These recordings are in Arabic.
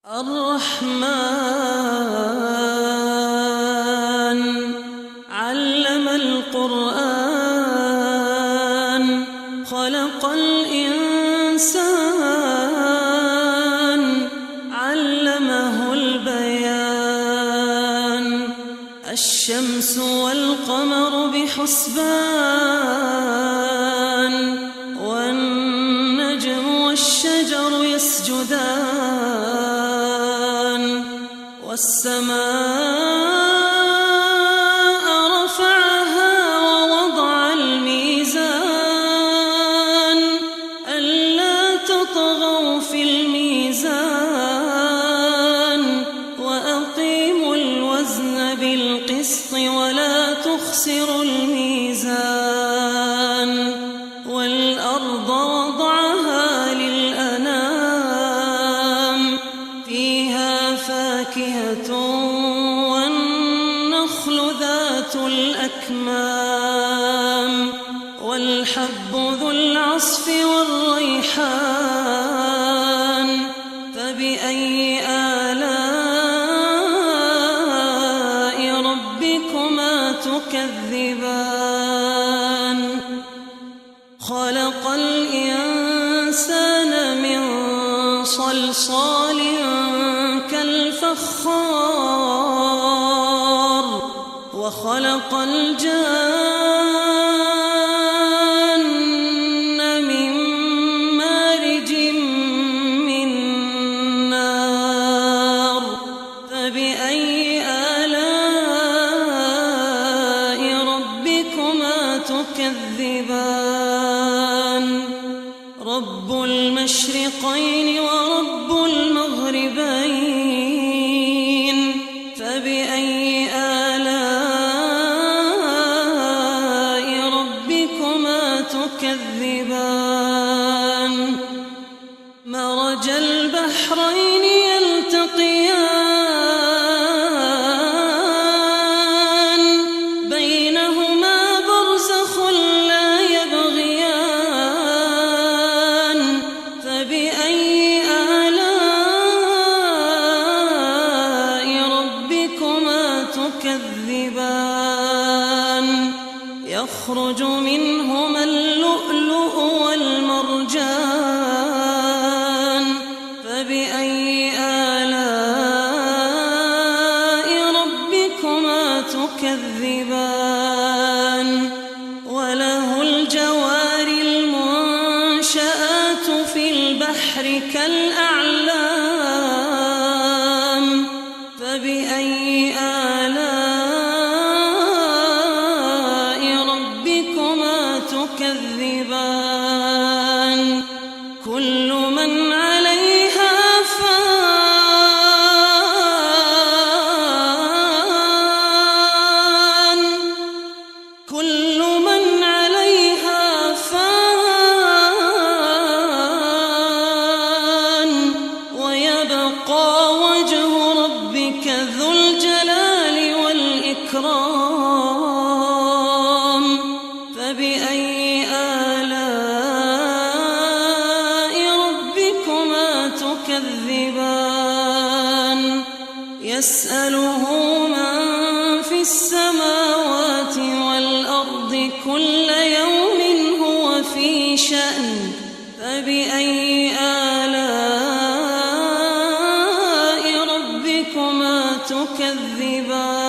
الرحمن علم القرآن خلق الإنسان علمه البيان الشمس والقمر بحسبان والنجم والشجر يسجدان والسماء رفعها ووضع الميزان ألا تطغوا في الميزان وأقيموا الوزن بالقسط ولا تخسروا الميزان والأرض وضعها للأنام فيها فاكهة والنخل ذات الأكمام والحب ذو العصف والريحان فبأي آلاء ربكما تكذبان خلق الإنسان من صلصال كالفخار وخلق الجان من مارج من نار فبأي آلاء ربكما تكذبان رب المشرقين ورب المغربين فبأي آلاء ربكما تكذبان مرج البحرين يلتقيان بينهما برزخ لا يبغيان فبأي آلاء ربكما تكذبان يخرج منهما اللؤلؤ والمرجان فبأي آلاء ربكما تكذبان وله الجوار المنشآت في البحر كالأعلام فبأي آلاء ربكما تكذبان كل من عليها فان كل من عليها فان ويبقى وجه ربك ذو الجلال والإكرام فبأي آلاء ربكما تكذبان يسأله من في السماوات والأرض كل يوم هو في شأن فبأي آلاء ربكما تكذبان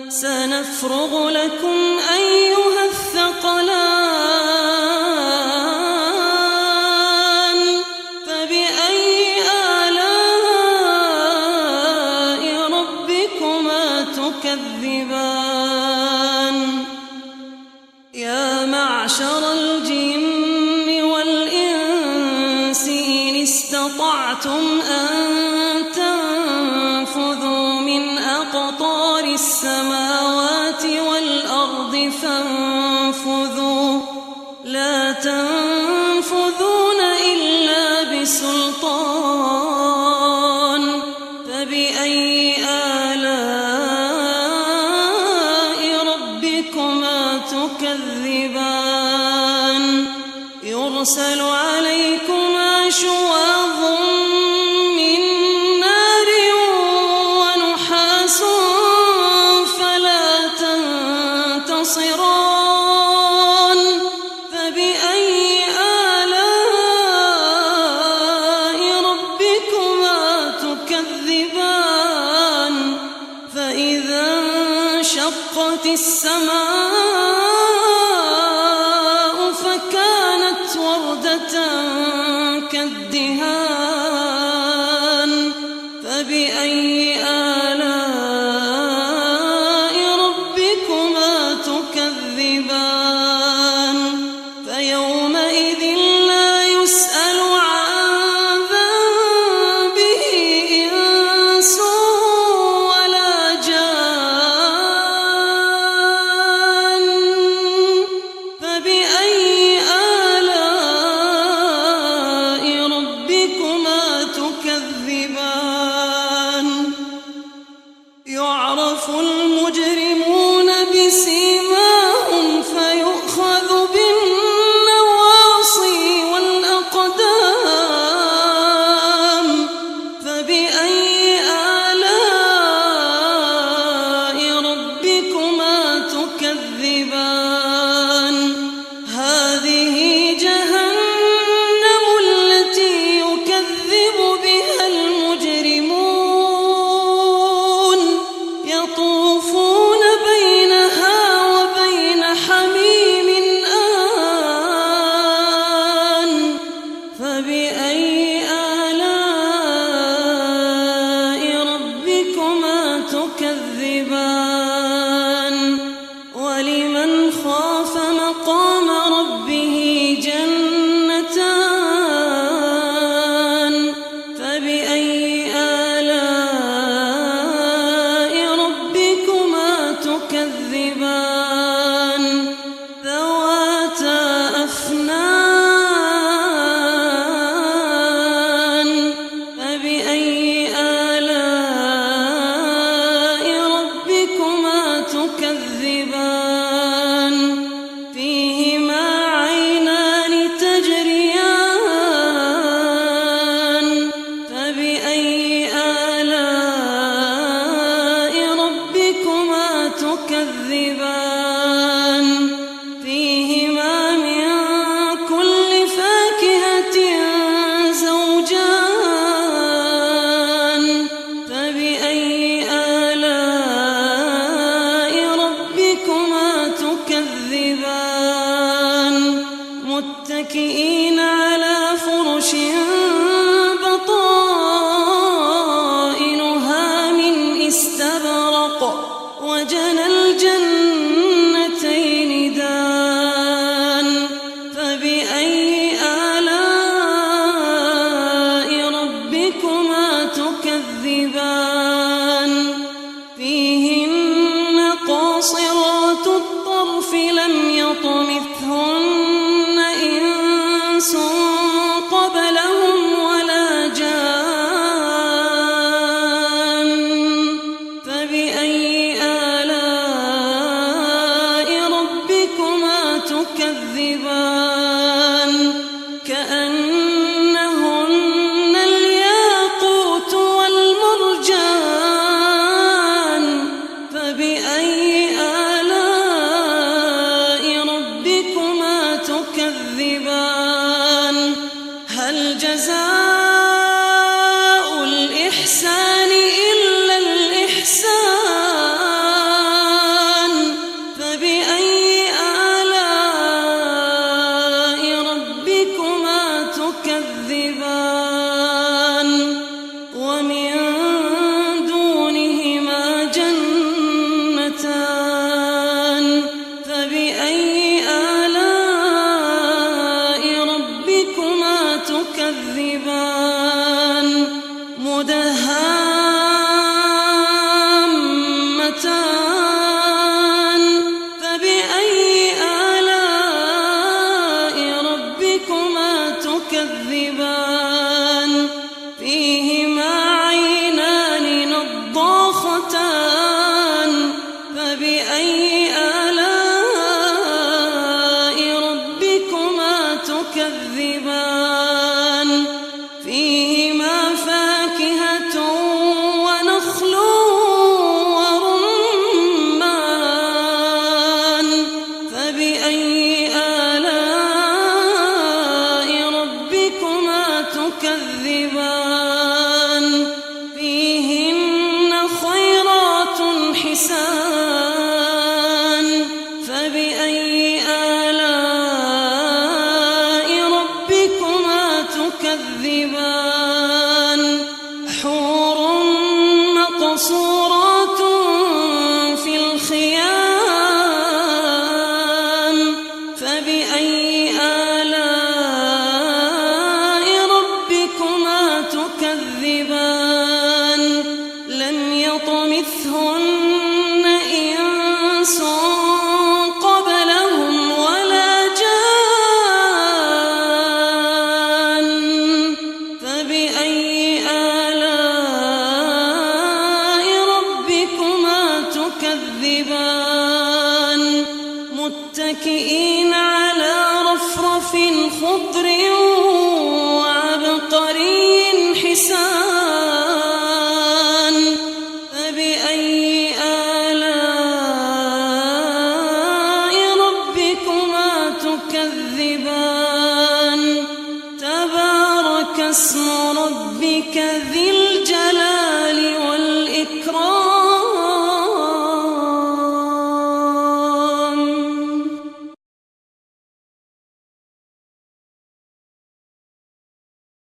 سنفرغ لكم أيها الثقلان فبأي آلاء ربكما تكذبان يا معشر الجن والإنس إن استطعتم أن تنفذوا من أقطار السماوات والأرض فانفذوا لا تنفذون إلا بسلطان فبأي آلاء ربكما تكذبان يرسل عليكما شواظ من السماء فكانت وردة كالدهان فبأي آلاء ربكما تكذبان فيومئذ لا يسأل عن ذنبه إنس ولا جان فبأي آلاء ربكما تكذبان يعرف المجرمون بسيماهم فيؤخذ بالنواصي والأقدام فبأي آلاء ربكما تكذبان هذه جهنم التي يكذب بها المجرمون يطوفون بينها وبين حميم آن فبأي آلاء ربكما تكذبان ولمن خاف مقام ربه جنتان فبأي آلاء ربكما تكذبان ذواتا أفنان فبأي آلاء ربكما تكذبان فيهما عينان تجريان فبأي آلاء ربكما تكذبان فيهما من كل فاكهة زوجان فبأي آلاء ربكما تكذبان متكئين على فرش بطائنها من استبرق وجنى الجنتين دان فبأي آلاء ربكما تكذبان فيهن قاصرات الطرف لم يطمثهن إنس قبلهم ولا جان فبأي آلاء ربكما تكذبان كأنهن الياقوت والمرجان فبأي آلاء ربكما تكذبان هل جزاء الإحسان إلا الإحسان فبأي آلاء ربكما تكذبان ومن دونهما جنتان فبأي آلاء ربكما تكذبان مدهامتان فبأي آلاء ربكما تكذبان فيهما عينان نضاختان فبأي آلاء ربكما تكذبان فيهما فاكهة ونخل ورمان فبأي آلاء ربكما تكذبان فيهن خيرات حسان تكذبان حور مقصورات في الخيام فبأي آلاء ربكما تكذبان لم يطمثهن إنس قبلهم ولا جان فبأي آلاء ربكما تكذبان متكئين على رفرف خضر وعبقري حسان فبأي